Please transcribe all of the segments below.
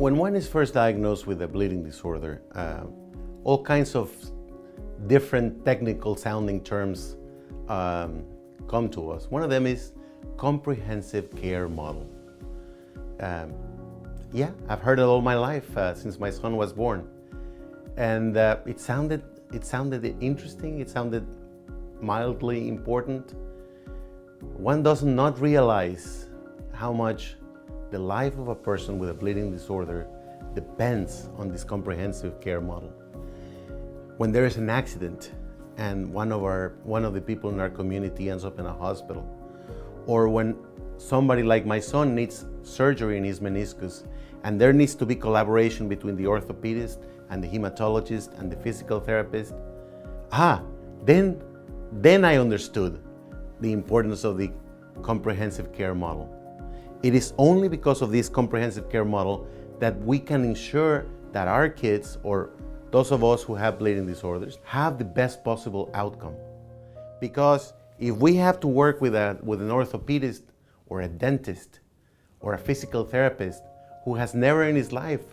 When one is first diagnosed with a bleeding disorder, all kinds of different technical sounding terms come to us. One of them is comprehensive care model. Yeah, I've heard it all my life since my son was born. And it sounded interesting, it sounded mildly important. One does not realize how much the life of a person with a bleeding disorder depends on this comprehensive care model. When there is an accident and one of the people in our community ends up in a hospital, or when somebody like my son needs surgery in his meniscus, and there needs to be collaboration between the orthopedist and the hematologist and the physical therapist, then I understood the importance of the comprehensive care model. It is only because of this comprehensive care model that we can ensure that our kids, or those of us who have bleeding disorders, have the best possible outcome. Because if we have to work with an orthopedist or a dentist or a physical therapist who has never in his life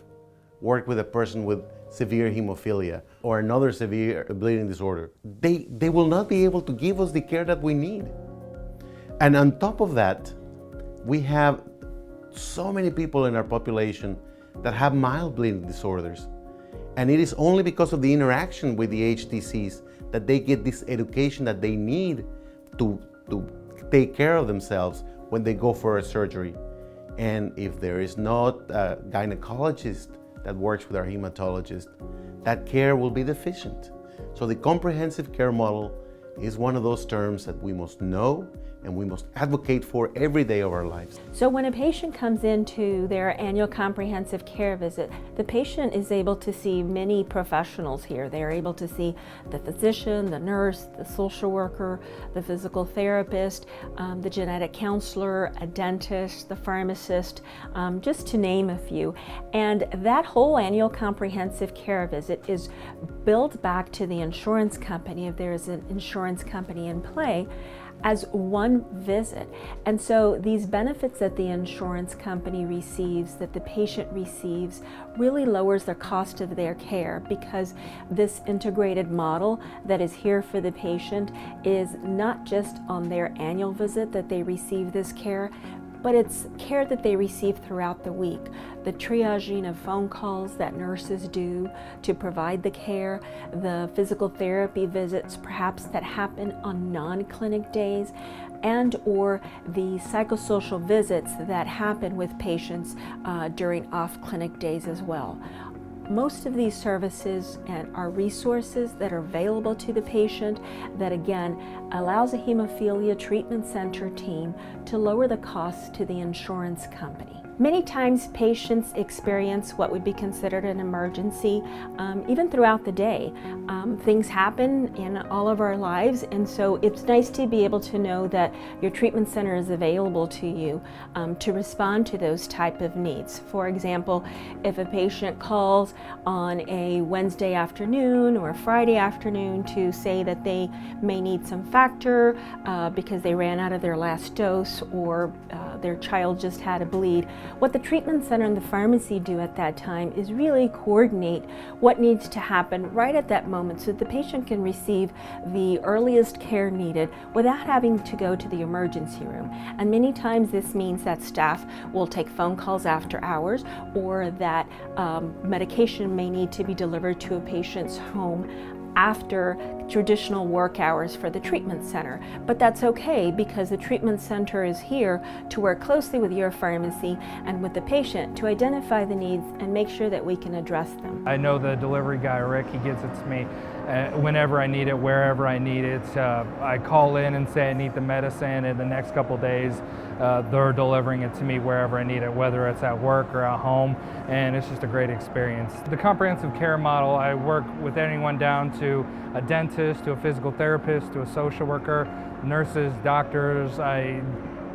worked with a person with severe hemophilia or another severe bleeding disorder, they will not be able to give us the care that we need. And on top of that, we have so many people in our population that have mild bleeding disorders. And it is only because of the interaction with the HTCs that they get this education that they need to take care of themselves when they go for a surgery. And if there is not a gynecologist that works with our hematologist, that care will be deficient. So the comprehensive care model is one of those terms that we must know and we must advocate for every day of our lives. So when a patient comes into their annual comprehensive care visit, the patient is able to see many professionals here. They are able to see the physician, the nurse, the social worker, the physical therapist, the genetic counselor, a dentist, the pharmacist, just to name a few. And that whole annual comprehensive care visit is billed back to the insurance company, if there is an insurance company in play, as one visit. And so these benefits that the insurance company receives, that the patient receives, really lowers the cost of their care, because this integrated model that is here for the patient is not just on their annual visit that they receive this care, but it's care that they receive throughout the week. The triaging of phone calls that nurses do to provide the care, the physical therapy visits perhaps that happen on non-clinic days, and or the psychosocial visits that happen with patients during off-clinic days as well. Most of these services are resources that are available to the patient that again allows a hemophilia treatment center team to lower the costs to the insurance company. Many times patients experience what would be considered an emergency even throughout the day. Things happen in all of our lives, and so it's nice to be able to know that your treatment center is available to you to respond to those type of needs. For example, if a patient calls on a Wednesday afternoon or a Friday afternoon to say that they may need some factor because they ran out of their last dose, or their child just had a bleed, what the treatment center and the pharmacy do at that time is really coordinate what needs to happen right at that moment so that the patient can receive the earliest care needed without having to go to the emergency room. And many times this means that staff will take phone calls after hours, or that medication may need to be delivered to a patient's home after traditional work hours for the treatment center. But that's okay, because the treatment center is here to work closely with your pharmacy and with the patient to identify the needs and make sure that we can address them. I know the delivery guy, Rick, he gets it to me whenever I need it, wherever I need it. I call in and say I need the medicine, and the next couple days they're delivering it to me wherever I need it, whether it's at work or at home, and it's just a great experience. The comprehensive care model, I work with anyone down to a dentist, to a physical therapist, to a social worker, nurses, doctors. I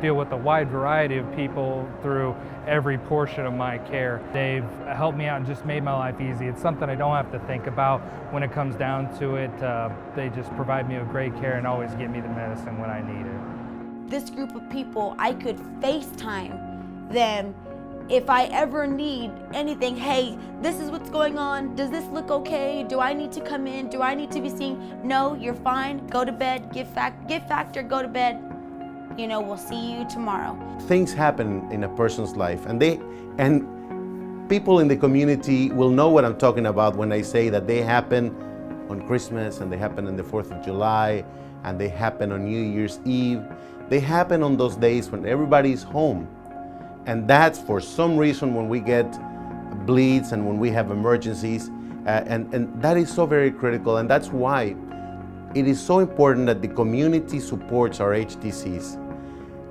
deal with a wide variety of people through every portion of my care. They've helped me out and just made my life easy. It's something I don't have to think about when it comes down to it. They just provide me with great care and always give me the medicine when I need it. This group of people, I could FaceTime them if I ever need anything, hey, this is what's going on. Does this look okay? Do I need to come in? Do I need to be seen? No, you're fine. Go to bed. Give factor. Go to bed. You know, we'll see you tomorrow. Things happen in a person's life, and people in the community will know what I'm talking about when I say that they happen on Christmas, and they happen on the 4th of July, and they happen on New Year's Eve. They happen on those days when everybody's home. And that's for some reason when we get bleeds and when we have emergencies. And that is so very critical. And that's why it is so important that the community supports our HTCs.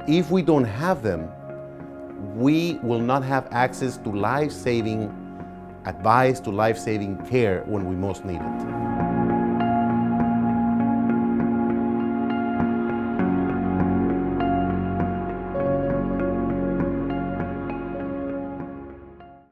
If we don't have them, we will not have access to life-saving advice, to life-saving care when we most need it.